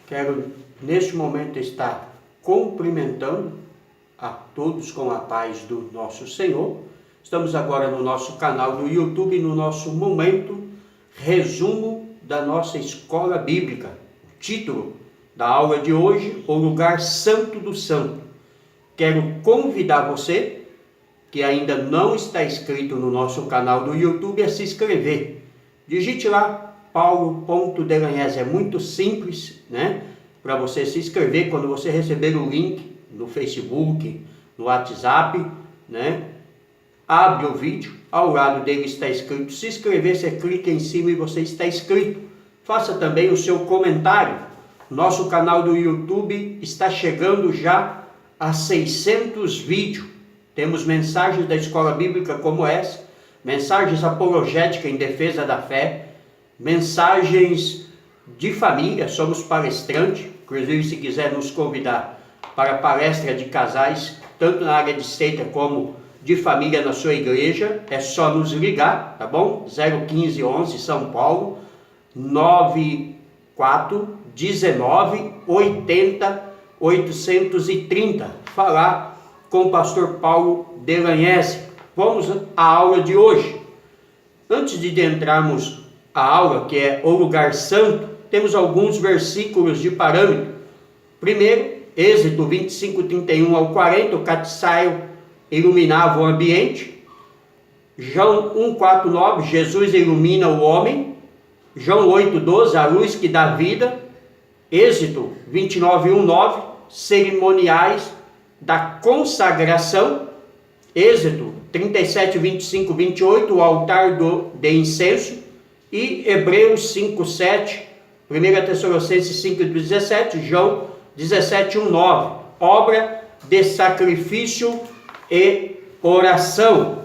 Quero neste momento estar cumprimentando a todos com a paz do nosso Senhor. Estamos agora no nosso canal do YouTube, no nosso momento resumo da nossa escola bíblica. O título da aula de hoje, o lugar santo do santo. Quero convidar você que ainda não está inscrito no nosso canal do YouTube a se inscrever. Digite lá Paulo.Delanhese, é muito simples, né? Para você se inscrever, quando você receber o link no Facebook, no WhatsApp, né? Abre o vídeo, ao lado dele está escrito se inscrever, você clica em cima e você está inscrito. Faça também o seu comentário. Nosso canal do YouTube está chegando já a 600 vídeos. Temos mensagens da escola bíblica como essa, mensagens apologéticas em defesa da fé, mensagens de família, somos palestrantes, inclusive se quiser nos convidar para palestra de casais, tanto na área de seita como de família na sua igreja, é só nos ligar, tá bom? 01511 São Paulo, 941980 falar com o pastor Paulo Delanhese. Vamos à aula de hoje. Antes de entrarmos a aula, que é o lugar santo, temos alguns versículos de parâmetro. Primeiro, Êxodo 25, 31 ao 40, o castiçaio iluminava o ambiente. João 1, 4, 9, Jesus ilumina o homem. João 8, 12, a luz que dá vida. Êxodo 29, 1, 9, cerimoniais da consagração. Êxodo 37, 25, 28, o altar de incenso. E Hebreus 5, 7, 1 Tessalonicenses 5, 17, João 17, 1, 9, obra de sacrifício e oração.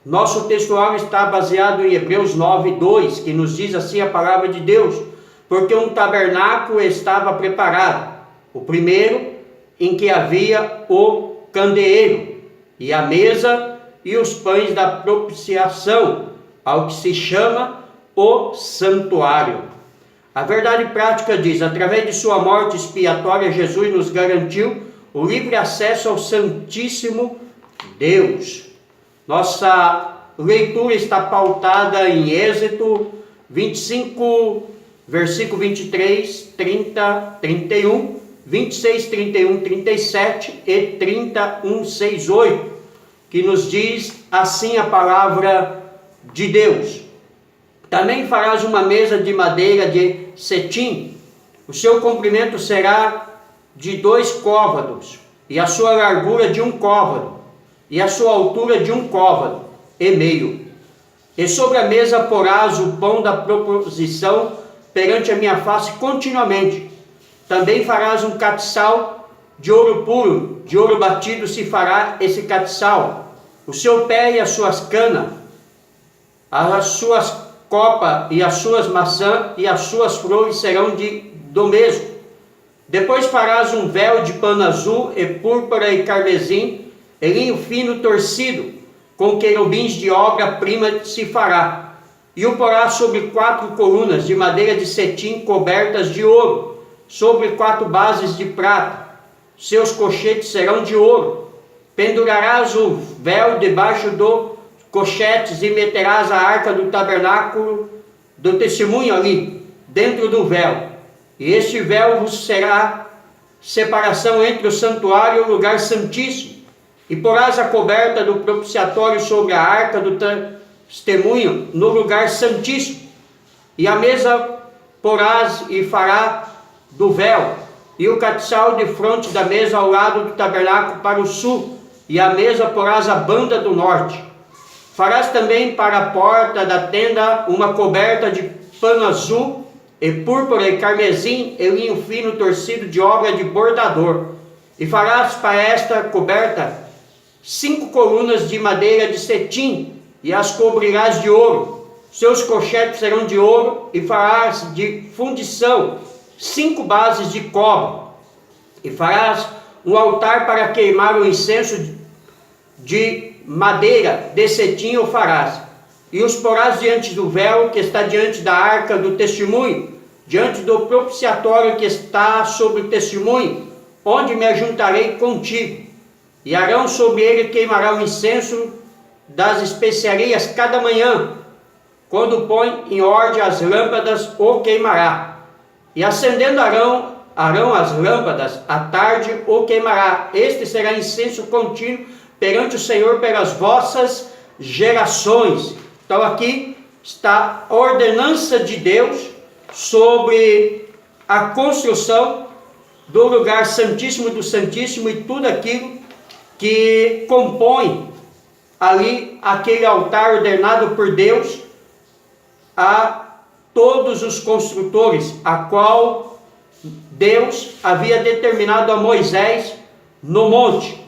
Nosso textual está baseado em Hebreus 9, 2, que nos diz assim a palavra de Deus: porque um tabernáculo estava preparado, o primeiro em que havia o candeeiro, e a mesa e os pães da propiciação, ao que se chama o santuário. A verdade prática diz: através de sua morte expiatória, Jesus nos garantiu o livre acesso ao Santíssimo Deus. Nossa leitura está pautada em Êxodo 25, versículo 23, 30, 31, 26, 31, 37 e 31, 6, 8, que nos diz assim a palavra de Deus: também farás uma mesa de madeira de cetim, o seu comprimento será de 2 côvados, e a sua largura de 1 côvado, e a sua altura de 1 côvado e meio. E sobre a mesa porás o pão da proposição perante a minha face continuamente. Também farás um castiçal de ouro puro, de ouro batido se fará esse castiçal. O seu pé e as suas canas, as suas copa e as suas maçãs e as suas flores serão do mesmo. Depois farás um véu de pano azul e púrpura e carmesim, e linho fino torcido, com querubins de obra-prima se fará. E o porás sobre 4 colunas de madeira de cetim cobertas de ouro, sobre 4 bases de prata. Seus cochetes serão de ouro. Pendurarás o véu debaixo do cochetes e meterás a arca do tabernáculo do testemunho ali, dentro do véu. E este véu vos será separação entre o santuário e o lugar santíssimo. E porás a coberta do propiciatório sobre a arca do testemunho no lugar santíssimo. E a mesa porás e fará do véu, e o castiçal de fronte da mesa ao lado do tabernáculo para o sul, e a mesa porás a banda do norte. Farás também para a porta da tenda uma coberta de pano azul, e púrpura e carmesim, e linho fino torcido de obra de bordador. E farás para esta coberta 5 colunas de madeira de cetim, e as cobrirás de ouro. Seus cochetes serão de ouro, e farás de fundição 5 bases de cobre. E farás um altar para queimar o incenso de madeira de cetim o farás, e os porás diante do véu que está diante da arca do testemunho, diante do propiciatório que está sobre o testemunho, onde me ajuntarei contigo. E Arão sobre ele queimará o incenso das especiarias cada manhã, quando põe em ordem as lâmpadas, o queimará. E acendendo Arão as lâmpadas, à tarde o queimará. Este será incenso contínuo perante o Senhor pelas vossas gerações. Então aqui está a ordenança de Deus sobre a construção do lugar santíssimo do santíssimo e tudo aquilo que compõe ali aquele altar ordenado por Deus a todos os construtores, a qual Deus havia determinado a Moisés no monte.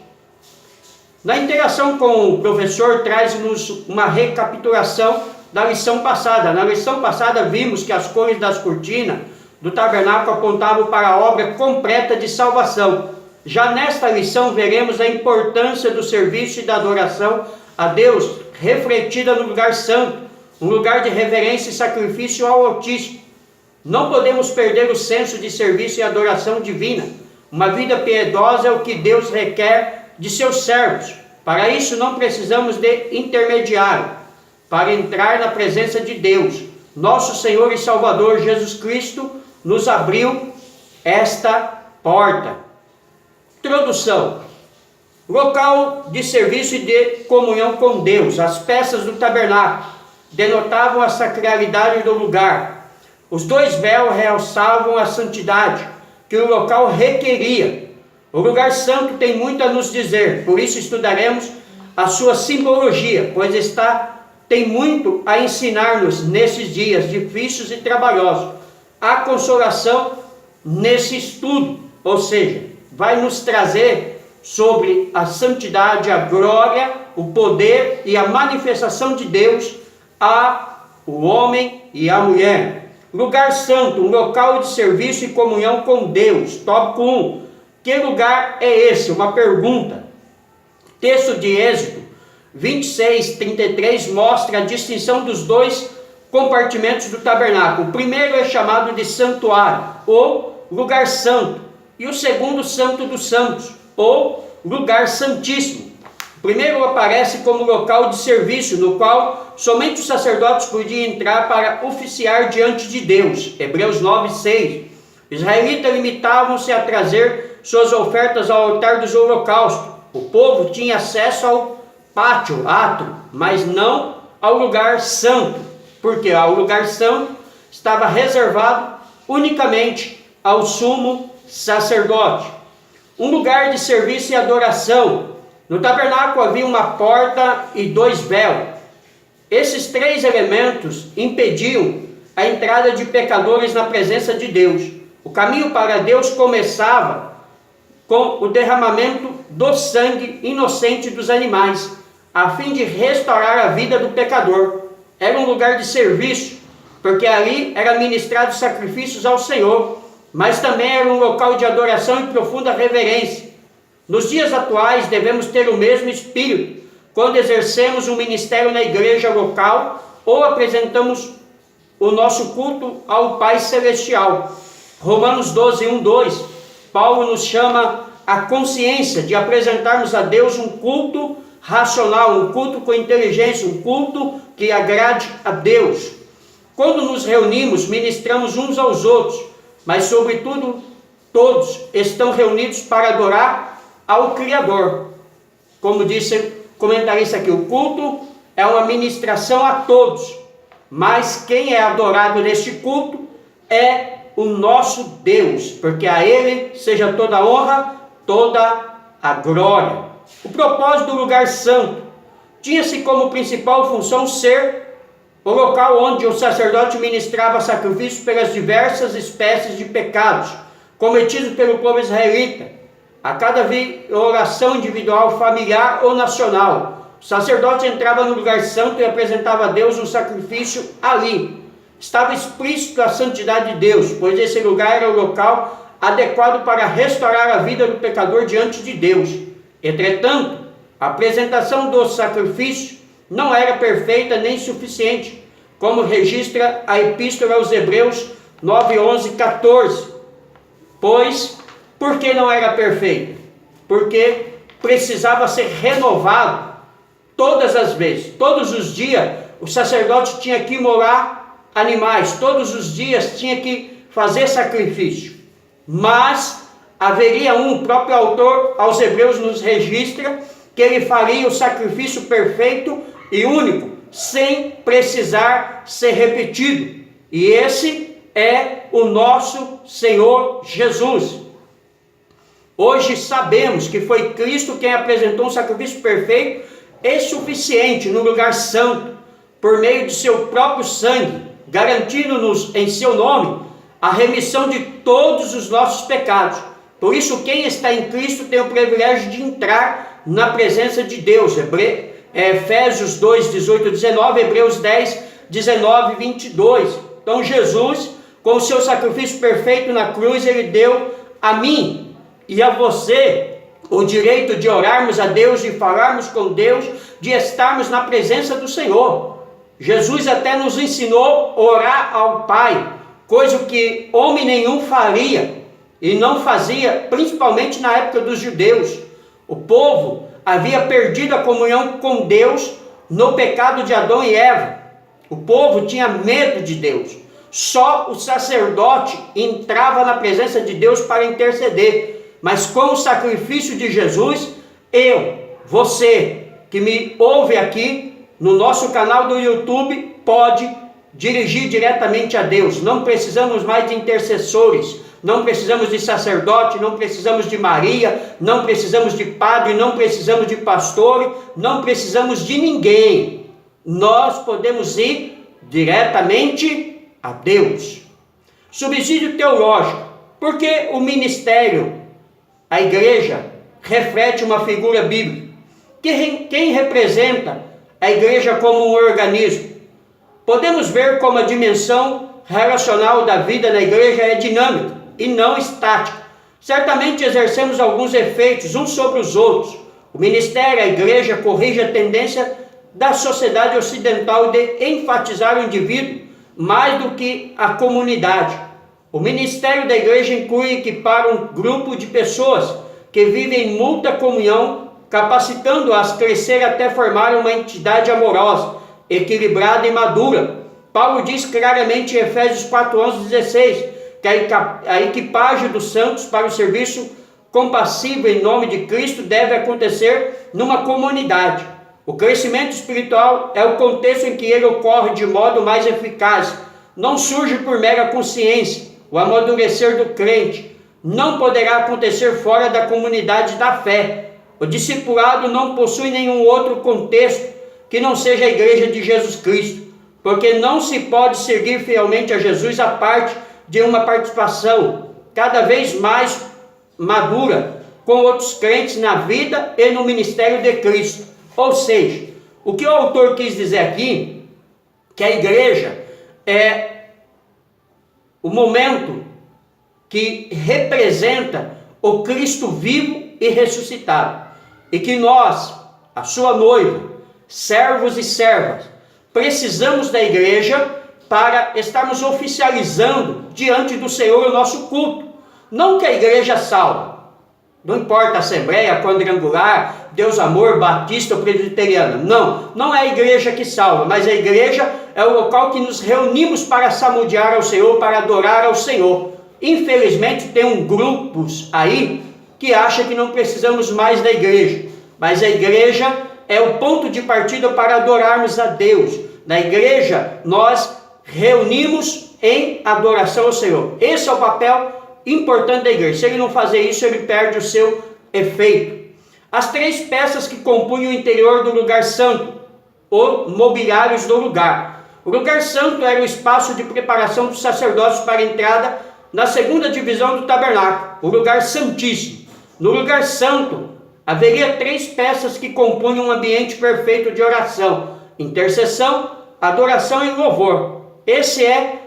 Na interação com o professor, traz-nos uma recapitulação da lição passada. Na lição passada vimos que as cores das cortinas do tabernáculo apontavam para a obra completa de salvação. Já nesta lição veremos a importância do serviço e da adoração a Deus, refletida no lugar santo, um lugar de reverência e sacrifício ao Altíssimo. Não podemos perder o senso de serviço e adoração divina. Uma vida piedosa é o que Deus requer de seus servos. Para isso não precisamos de intermediário. Para entrar na presença de Deus, nosso Senhor e Salvador Jesus Cristo nos abriu esta porta. Introdução. Local de serviço e de comunhão com Deus. As peças do tabernáculo denotavam a sacralidade do lugar. Os dois véus realçavam a santidade que o local requeria. O lugar santo tem muito a nos dizer, por isso estudaremos a sua simbologia, pois tem muito a ensinar-nos nesses dias difíceis e trabalhosos. Há consolação nesse estudo, ou seja, vai nos trazer sobre a santidade, a glória, o poder e a manifestação de Deus ao homem e à mulher. Lugar santo, um local de serviço e comunhão com Deus. Tópico 1. Que lugar é esse? Uma pergunta. Texto de Êxodo 26:33 mostra a distinção dos dois compartimentos do tabernáculo. O primeiro é chamado de santuário, ou lugar santo, e o segundo, santo dos santos, ou lugar santíssimo. O primeiro aparece como local de serviço, no qual somente os sacerdotes podiam entrar para oficiar diante de Deus. Hebreus 9:6. Os israelitas limitavam-se a trazer suas ofertas ao altar dos holocaustos. O povo tinha acesso ao pátio, átrio, mas não ao lugar santo, porque o lugar santo estava reservado unicamente ao sumo sacerdote. Um lugar de serviço e adoração. No tabernáculo havia uma porta e dois véus. Esses três elementos impediam a entrada de pecadores na presença de Deus. O caminho para Deus começava com o derramamento do sangue inocente dos animais, a fim de restaurar a vida do pecador. Era um lugar de serviço, porque ali eram ministrados sacrifícios ao Senhor, mas também era um local de adoração e profunda reverência. Nos dias atuais devemos ter o mesmo espírito quando exercemos um ministério na igreja local ou apresentamos o nosso culto ao Pai Celestial. Romanos 12:1-2, Paulo nos chama à consciência de apresentarmos a Deus um culto racional, um culto com inteligência, um culto que agrade a Deus. Quando nos reunimos, ministramos uns aos outros, mas sobretudo todos estão reunidos para adorar ao Criador. Como disse o comentarista aqui, o culto é uma ministração a todos, mas quem é adorado neste culto é o nosso Deus, porque a Ele seja toda a honra, toda a glória. O propósito do lugar santo tinha-se como principal função ser o local onde o sacerdote ministrava sacrifícios pelas diversas espécies de pecados cometidos pelo povo israelita. A cada violação individual, familiar ou nacional, o sacerdote entrava no lugar santo e apresentava a Deus um sacrifício ali. Estava explícito a santidade de Deus, pois esse lugar era o local adequado para restaurar a vida do pecador diante de Deus. Entretanto, a apresentação do sacrifício não era perfeita nem suficiente, como registra a Epístola aos Hebreus 9, 11, 14. Pois, por que não era perfeito? Porque precisava ser renovado todas as vezes. Todos os dias, o sacerdote tinha que imolar animais. Todos os dias tinha que fazer sacrifício. Mas haveria o próprio autor aos Hebreus nos registra, que ele faria o sacrifício perfeito e único, sem precisar ser repetido. E esse é o nosso Senhor Jesus. Hoje sabemos que foi Cristo quem apresentou um sacrifício perfeito e suficiente no lugar santo, por meio de seu próprio sangue, garantindo-nos em seu nome a remissão de todos os nossos pecados. Por isso, quem está em Cristo tem o privilégio de entrar na presença de Deus. Efésios 2, 18 e 19, Hebreus 10, 19 e 22. Então Jesus, com o seu sacrifício perfeito na cruz, ele deu a mim e a você o direito de orarmos a Deus, de falarmos com Deus, de estarmos na presença do Senhor. Jesus até nos ensinou a orar ao Pai, coisa que homem nenhum faria e não fazia, principalmente na época dos judeus. O povo havia perdido a comunhão com Deus no pecado de Adão e Eva. O povo tinha medo de Deus. Só o sacerdote entrava na presença de Deus para interceder. Mas com o sacrifício de Jesus, você que me ouve aqui no nosso canal do YouTube, pode dirigir diretamente a Deus. Não precisamos mais de intercessores, não precisamos de sacerdote, não precisamos de Maria, não precisamos de padre, não precisamos de pastor, não precisamos de ninguém. Nós podemos ir diretamente a Deus. Subsídio teológico. Porque o ministério, a igreja, reflete uma figura bíblica. Quem representa a igreja como um organismo? Podemos ver como a dimensão relacional da vida na igreja é dinâmica e não estática. Certamente exercemos alguns efeitos uns sobre os outros. O ministério, a igreja, corrige a tendência da sociedade ocidental de enfatizar o indivíduo mais do que a comunidade. O ministério da igreja inclui equipar um grupo de pessoas que vivem em muita comunhão, capacitando-as a crescer até formar uma entidade amorosa, equilibrada e madura. Paulo diz claramente em Efésios 4, 11, 16, que a equipagem dos santos para o serviço compassivo em nome de Cristo deve acontecer numa comunidade. O crescimento espiritual é o contexto em que ele ocorre de modo mais eficaz. Não surge por mera consciência. O amadurecer do crente não poderá acontecer fora da comunidade da fé. O discipulado não possui nenhum outro contexto que não seja a igreja de Jesus Cristo, porque não se pode seguir fielmente a Jesus a parte de uma participação cada vez mais madura com outros crentes na vida e no ministério de Cristo. Ou seja, o que o autor quis dizer aqui, que a igreja é o momento que representa o Cristo vivo e ressuscitado, e que nós, a sua noiva, servos e servas, precisamos da igreja para estarmos oficializando diante do Senhor o nosso culto. Não que a igreja salva, não importa a Assembleia, Quadrangular, Deus Amor, Batista ou Presbiteriana, não é a igreja que salva, mas a igreja é o local que nos reunimos para samudear ao Senhor, para adorar ao Senhor. Infelizmente tem grupos aí que acham que não precisamos mais da igreja, mas a igreja é o ponto de partida para adorarmos a Deus. Na igreja nós reunimos em adoração ao Senhor. Esse é o papel importante da igreja. Se ele não fazer isso, ele perde o seu efeito. As três peças que compunham o interior do lugar santo, ou mobiliários do lugar. O lugar santo era o espaço de preparação dos sacerdotes para a entrada na segunda divisão do tabernáculo, o lugar santíssimo. No lugar santo haveria três peças que compunham um ambiente perfeito de oração: intercessão, adoração e louvor. Esse é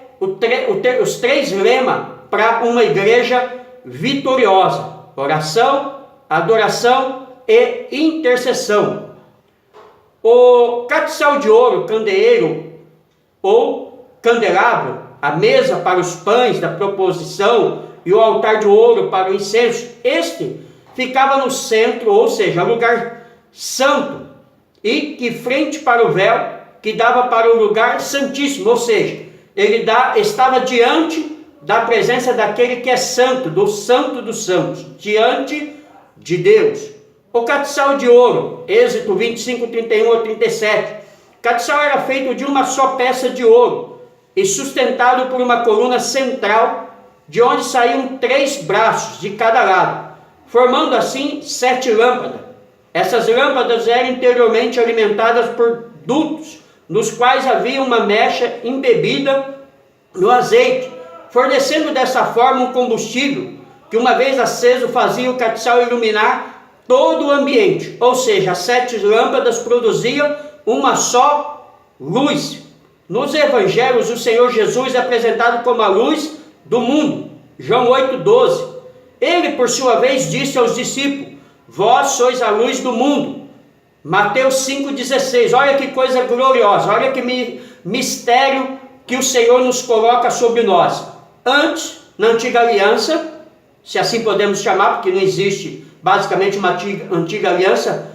os três lemas para uma igreja vitoriosa: oração, adoração e intercessão. O castiçal de ouro, candeeiro ou candelabro, a mesa para os pães da proposição e o altar de ouro para o incenso. Este ficava no centro, ou seja, lugar santo, e que frente para o véu que dava para o lugar santíssimo, ou seja, ele estava diante da presença daquele que é santo dos santos, diante de Deus. O castiçal de ouro, Êxodo 25, 31 a 37. O castiçal era feito de uma só peça de ouro e sustentado por uma coluna central, de onde saíam 3 braços de cada lado, formando assim 7 lâmpadas. Essas lâmpadas eram interiormente alimentadas por dutos, nos quais havia uma mecha embebida no azeite, fornecendo dessa forma um combustível que, uma vez aceso, fazia o castiçal iluminar todo o ambiente. Ou seja, as 7 lâmpadas produziam uma só luz. Nos evangelhos, o Senhor Jesus é apresentado como a luz do mundo. João 8,12. Ele, por sua vez, disse aos discípulos: vós sois a luz do mundo. Mateus 5,16. Olha que coisa gloriosa, olha que mistério que o Senhor nos coloca sobre nós. Antes, na antiga aliança, se assim podemos chamar, porque não existe basicamente uma antiga aliança,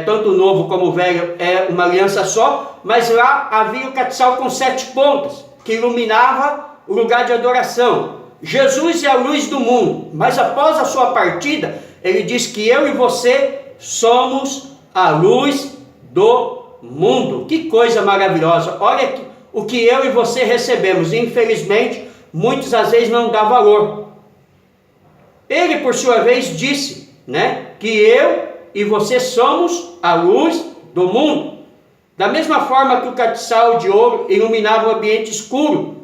tanto o novo como o velho é uma aliança só, mas lá havia o castiçal com 7 pontas, que iluminava o lugar de adoração. Jesus é a luz do mundo, mas após a sua partida, ele diz que eu e você somos a luz do mundo. Que coisa maravilhosa! Olha o que eu e você recebemos. Infelizmente, muitos às vezes não dão valor. Ele, por sua vez, disse, que eu e você somos a luz do mundo. Da mesma forma que o castiçal de ouro iluminava o ambiente escuro,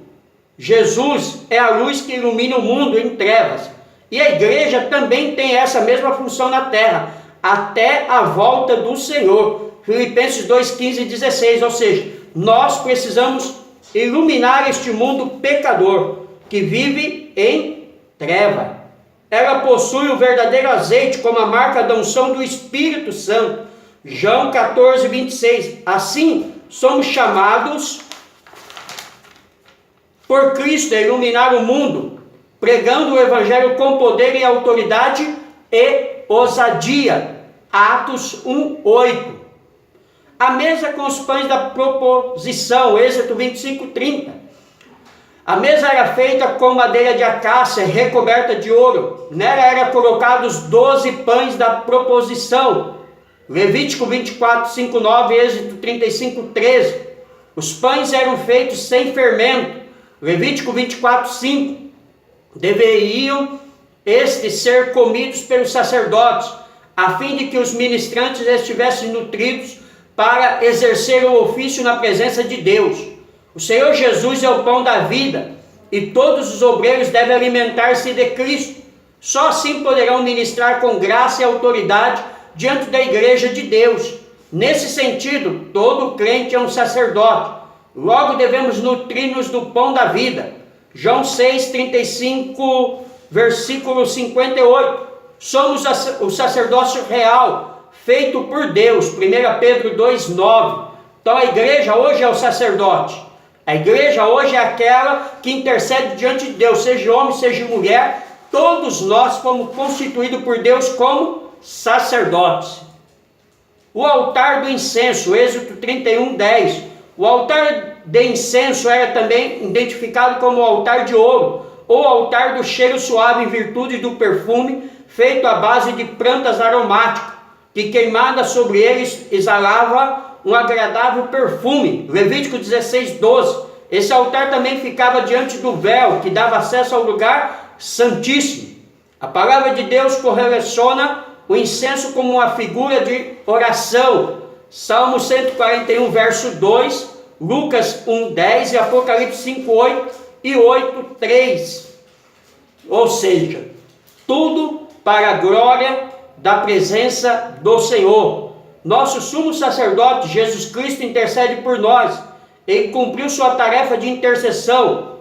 Jesus é a luz que ilumina o mundo em trevas. E a igreja também tem essa mesma função na terra, até a volta do Senhor. Filipenses 2:15 e 16. Ou seja, nós precisamos iluminar este mundo pecador que vive em treva. Ela possui o verdadeiro azeite como a marca da unção do Espírito Santo. João 14:26. Assim, somos chamados por Cristo a iluminar o mundo, pregando o Evangelho com poder e autoridade e ousadia. Atos 1:8. A mesa com os pães da proposição, Êxodo 25:30. A mesa era feita com madeira de acácia recoberta de ouro. Nela eram colocados 12 pães da proposição. Levítico 24:5-9, Êxodo 35:13. Os pães eram feitos sem fermento. Levítico 24:5. Deveriam estes ser comidos pelos sacerdotes, a fim de que os ministrantes estivessem nutridos para exercer o ofício na presença de Deus. O Senhor Jesus é o pão da vida, e todos os obreiros devem alimentar-se de Cristo. Só assim poderão ministrar com graça e autoridade diante da igreja de Deus. Nesse sentido, todo crente é um sacerdote. Logo devemos nutrir-nos do pão da vida. João 6:35, versículo 58. Somos o sacerdócio real, feito por Deus. 1 Pedro 2:9. Então a igreja hoje é o sacerdote. A igreja hoje é aquela que intercede diante de Deus, seja homem, seja mulher. Todos nós fomos constituídos por Deus como sacerdotes. O altar do incenso, Êxodo 31:10. O altar de incenso era também identificado como o altar de ouro, ou altar do cheiro suave, em virtude do perfume feito à base de plantas aromáticas, que queimada sobre eles exalava um agradável perfume. Levítico 16:12. Esse altar também ficava diante do véu, que dava acesso ao lugar santíssimo. A palavra de Deus correlaciona o incenso como uma figura de oração. Salmo 141, verso 2, Lucas 1:10 e Apocalipse 5:8 e 8:3. Ou seja, tudo para a glória da presença do Senhor. Nosso sumo sacerdote, Jesus Cristo, intercede por nós. Ele cumpriu sua tarefa de intercessão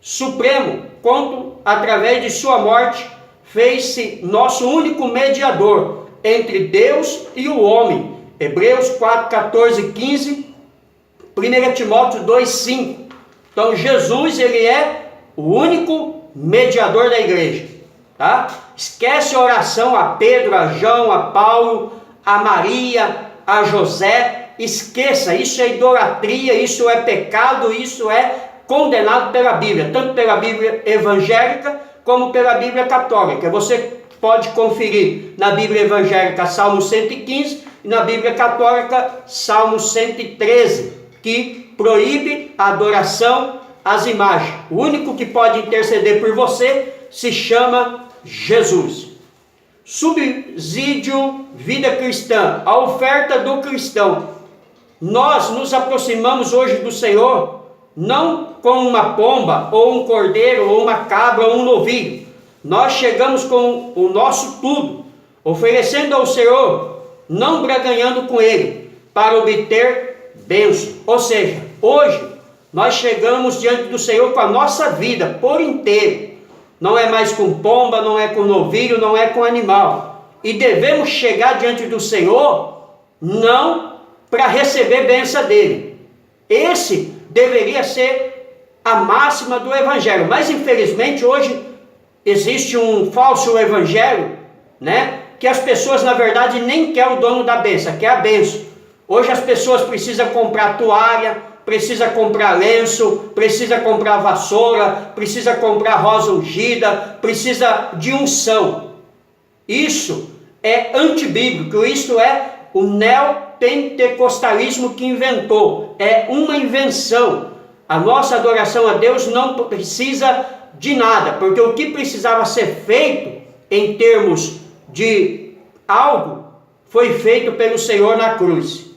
supremo, quanto através de sua morte fez-se nosso único mediador entre Deus e o homem. Hebreus 4:14 e 15, 1 Timóteo 2:5. Então Jesus, ele é o único mediador da igreja, tá? Esquece a oração a Pedro, a João, a Paulo, a Maria, a José. Esqueça, isso é idolatria, isso é pecado, isso é condenado pela Bíblia, tanto pela Bíblia evangélica como pela Bíblia católica. Você pode conferir na Bíblia evangélica Salmo 115 e na Bíblia católica Salmo 113, que proíbe a adoração às imagens. O único que pode interceder por você se chama Jesus. Subsídio vida cristã, a oferta do cristão. Nós nos aproximamos hoje do Senhor não com uma pomba, ou um cordeiro, ou uma cabra, ou um novilho. Nós chegamos com o nosso tudo, oferecendo ao Senhor, não braganhando com Ele, para obter bênção. Ou seja, hoje nós chegamos diante do Senhor com a nossa vida por inteiro. Não é mais com pomba, não é com novilho, não é com animal. E devemos chegar diante do Senhor não para receber bênção dele. Esse deveria ser a máxima do Evangelho. Mas infelizmente hoje existe um falso Evangelho, né? Que as pessoas na verdade nem querem o dono da bênção, quer a bênção. Hoje as pessoas precisam comprar toalha, precisa comprar lenço, precisa comprar vassoura, precisa comprar rosa ungida, precisa de unção. Isso é antibíblico, isso é o neopentecostalismo que inventou, é uma invenção. A nossa adoração a Deus não precisa de nada, porque o que precisava ser feito em termos de algo foi feito pelo Senhor na cruz.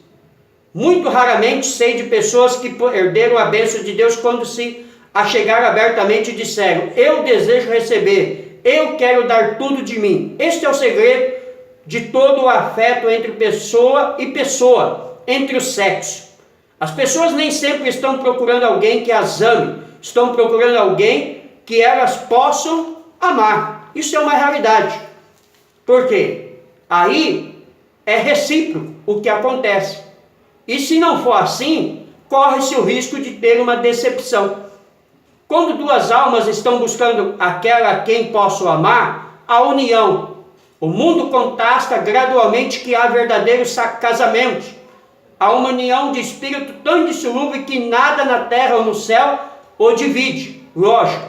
Muito raramente sei de pessoas que perderam a bênção de Deus quando se achegaram abertamente e disseram: eu desejo receber, eu quero dar tudo de mim. Este é o segredo de todo o afeto entre pessoa e pessoa, entre o sexo. As pessoas nem sempre estão procurando alguém que as ame, estão procurando alguém que elas possam amar. Isso é uma realidade. Por quê? Aí é recíproco o que acontece. E se não for assim, corre-se o risco de ter uma decepção. Quando duas almas estão buscando aquela a quem posso amar, a união. O mundo contasta gradualmente que há verdadeiros casamentos. Há uma união de espírito tão indissolúvel que nada na terra ou no céu o divide. Lógico,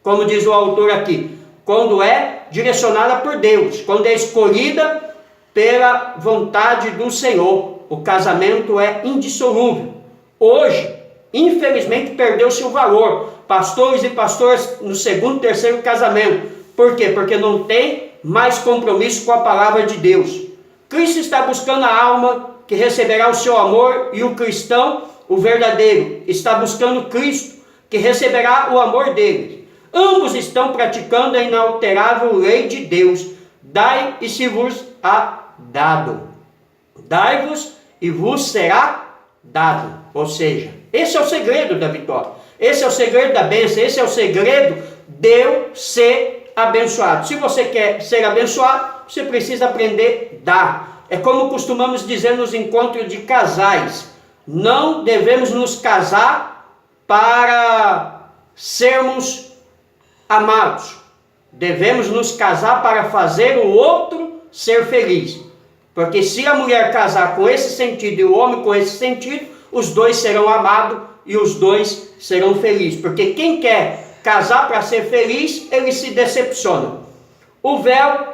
como diz o autor aqui, quando é direcionada por Deus, quando é escolhida pela vontade do Senhor. O casamento é indissolúvel. Hoje, infelizmente, perdeu-se o valor. Pastores e pastoras no segundo, terceiro casamento. Por quê? Porque não tem mais compromisso com a palavra de Deus. Cristo está buscando a alma que receberá o seu amor, e o cristão, o verdadeiro, está buscando Cristo, que receberá o amor dele. Ambos estão praticando a inalterável lei de Deus. Dai e se vos há dado. Dai-vos e vos será dado. Ou seja, esse é o segredo da vitória. Esse é o segredo da bênção. Esse é o segredo de eu ser abençoado. Se você quer ser abençoado, você precisa aprender a dar. É como costumamos dizer nos encontros de casais. Não devemos nos casar para sermos amados. Devemos nos casar para fazer o outro ser feliz. Porque se a mulher casar com esse sentido e o homem com esse sentido, os dois serão amados e os dois serão felizes. Porque quem quer casar para ser feliz, ele se decepciona. O véu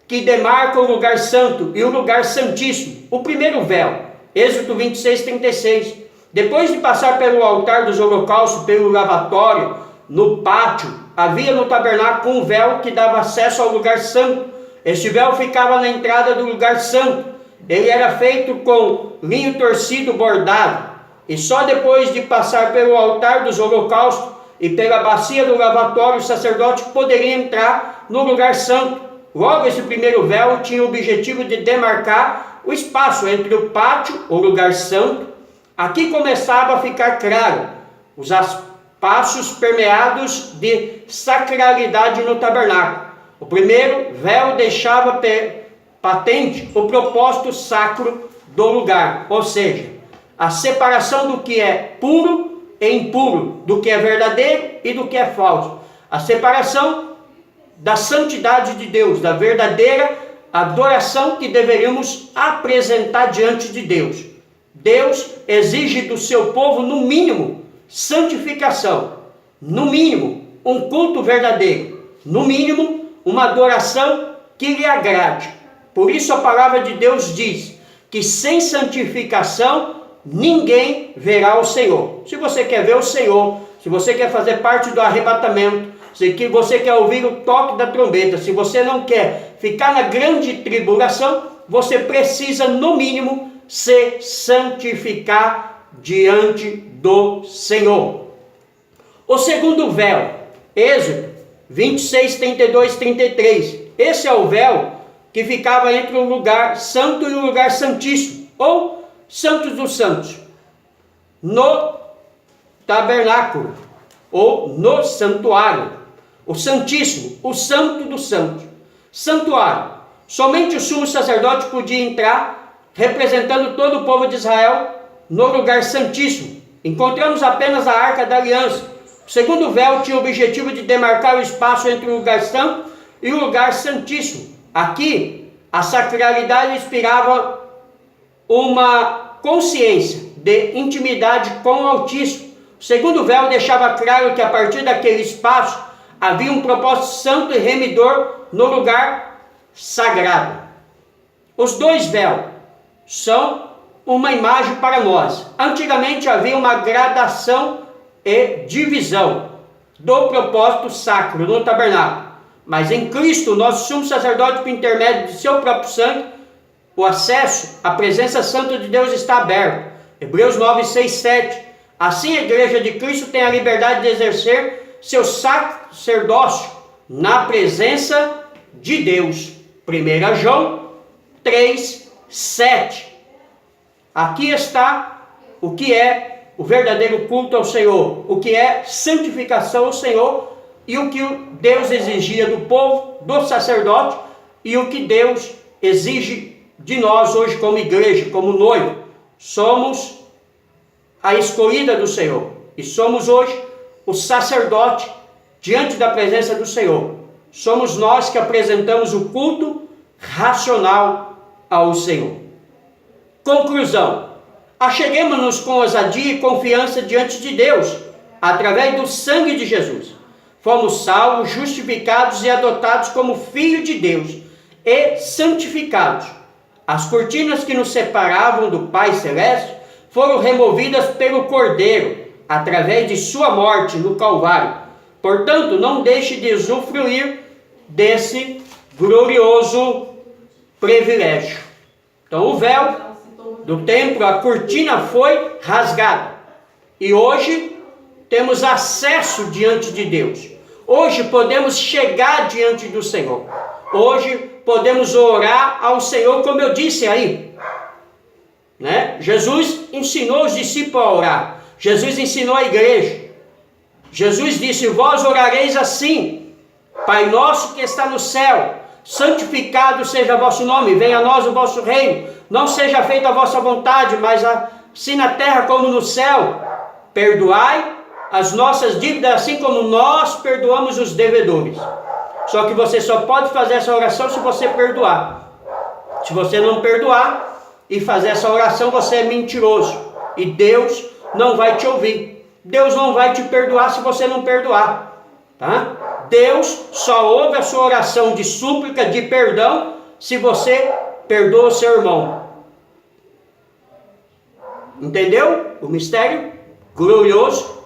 que demarca o lugar santo e o lugar santíssimo. O primeiro véu, Êxodo 26, 36. Depois de passar pelo altar dos holocaustos, pelo lavatório, no pátio, havia no tabernáculo um véu que dava acesso ao lugar santo. Este véu ficava na entrada do lugar santo. Ele era feito com linho torcido bordado. E só depois de passar pelo altar dos holocaustos e pela bacia do lavatório, o sacerdote poderia entrar no lugar santo. Logo, esse primeiro véu tinha o objetivo de demarcar o espaço entre o pátio, o lugar santo. Aqui começava a ficar claro os espaços permeados de sacralidade no tabernáculo. O primeiro véu deixava patente o propósito sacro do lugar, ou seja, a separação do que é puro e impuro, do que é verdadeiro e do que é falso. A separação da santidade de Deus, da verdadeira adoração que deveríamos apresentar diante de Deus. Deus exige do seu povo, no mínimo, santificação, no mínimo, um culto verdadeiro, no mínimo, uma adoração que lhe agrade. Por isso a palavra de Deus diz que sem santificação ninguém verá o Senhor. Se você quer ver o Senhor, se você quer fazer parte do arrebatamento, se você quer ouvir o toque da trombeta, se você não quer ficar na grande tribulação, você precisa, no mínimo, se santificar diante do Senhor. O segundo véu, Êxodo 26, 32, 33. Esse é o véu que ficava entre o lugar santo e o lugar santíssimo, ou Santos dos Santos, no tabernáculo, ou no santuário. O Santíssimo, o Santo dos Santos. Santuário. Somente o sumo sacerdote podia entrar, representando todo o povo de Israel, no lugar santíssimo. Encontramos apenas a Arca da Aliança. O segundo véu tinha o objetivo de demarcar o espaço entre o lugar santo e o lugar santíssimo. Aqui, a sacralidade inspirava uma consciência de intimidade com o Altíssimo. O segundo véu deixava claro que a partir daquele espaço havia um propósito santo e remidor no lugar sagrado. Os dois véus são uma imagem para nós. Antigamente havia uma gradação e divisão do propósito sacro no tabernáculo. Mas em Cristo, nosso sumo sacerdote, por intermédio de seu próprio sangue, o acesso à presença santa de Deus está aberto. Hebreus 9, 6, 7. Assim a igreja de Cristo tem a liberdade de exercer seu sacerdócio na presença de Deus. 1 João 3, 7. Aqui está o que é o verdadeiro culto ao Senhor, o que é santificação ao Senhor e o que Deus exigia do povo, do sacerdote, e o que Deus exige de nós hoje como igreja, como noivo. Somos a escolhida do Senhor e somos hoje o sacerdote diante da presença do Senhor. Somos nós que apresentamos o culto racional ao Senhor. Conclusão: acheguemos-nos com ousadia e confiança diante de Deus, através do sangue de Jesus. Fomos salvos, justificados e adotados como filhos de Deus e santificados. As cortinas que nos separavam do Pai Celeste foram removidas pelo Cordeiro, através de sua morte no Calvário. Portanto, não deixe de usufruir desse glorioso privilégio. Então, o véu do templo, a cortina foi rasgada. E hoje temos acesso diante de Deus. Hoje podemos chegar diante do Senhor. Hoje podemos orar ao Senhor, como eu disse aí. Jesus ensinou os discípulos a orar. Jesus ensinou a igreja. Jesus disse: vós orareis assim: Pai nosso que está no céu, santificado seja vosso nome, venha a nós o vosso reino, não seja feita a vossa vontade, mas assim na terra como no céu. Perdoai as nossas dívidas, assim como nós perdoamos os devedores. Só que você só pode fazer essa oração se você perdoar. Se você não perdoar e fazer essa oração, você é mentiroso. E Deus não vai te ouvir. Deus não vai te perdoar se você não perdoar. Tá? Deus só ouve a sua oração de súplica, de perdão, se você perdoa o seu irmão. Entendeu o mistério glorioso?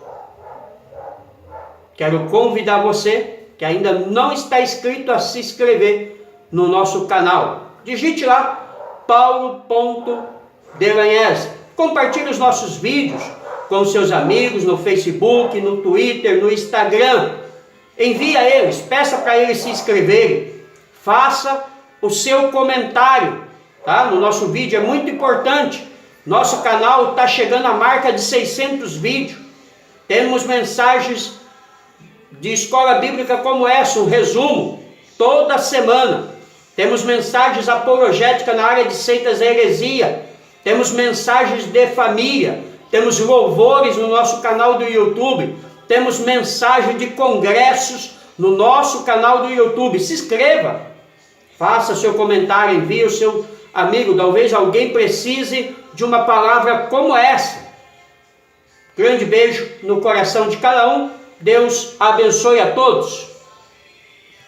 Quero convidar você que ainda não está inscrito a se inscrever no nosso canal. Digite lá paulo.delanhese. Compartilhe os nossos vídeos com seus amigos no Facebook, no Twitter, no Instagram. Envie a eles, peça para eles se inscreverem. Faça o seu comentário, tá? No nosso vídeo, é muito importante. Nosso canal está chegando à marca de 600 vídeos. Temos mensagens de escola bíblica como essa, um resumo, toda semana. Temos mensagens apologéticas na área de seitas e heresia. Temos mensagens de família. temos louvores no nosso canal do YouTube, temos mensagem de congressos no nosso canal do YouTube. Se inscreva, faça seu comentário, envie o seu amigo, talvez alguém precise de uma palavra como essa. Grande beijo no coração de cada um, Deus abençoe a todos.